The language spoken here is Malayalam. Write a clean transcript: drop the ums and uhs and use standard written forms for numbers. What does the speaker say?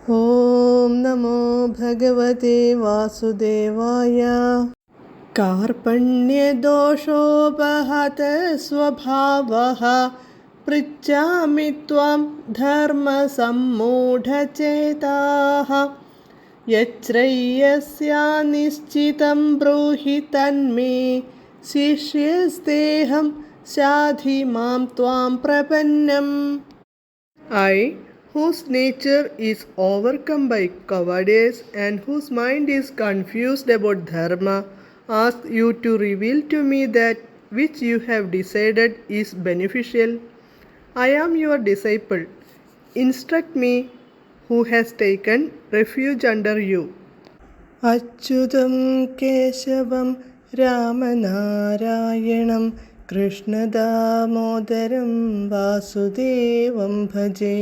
ഓം നമോ ഭഗവതേ വാസുദേവായ. കാർപണ്യദോഷോപഹതസ്വഭാവഃ പൃച്ഛാമി ത്വാം ധർമ്മസമ്മൂഢചേതാഃ. യശ്രേയസ്യാനിശ്ചിതം ബ്രൂഹി തന്മേ ശിഷ്യസ്തേഹം ശാധി മാം ത്വാം പ്രപന്നം. I, whose nature is overcome by cowardice and whose mind is confused about dharma, ask you to reveal to me that which you have decided is beneficial. I am your disciple. Instruct me, who has taken refuge under you. Achyutam കേശവം രാമനാരായണം കൃഷ്ണദാമോദരം വാസുദേവം ഭജേ.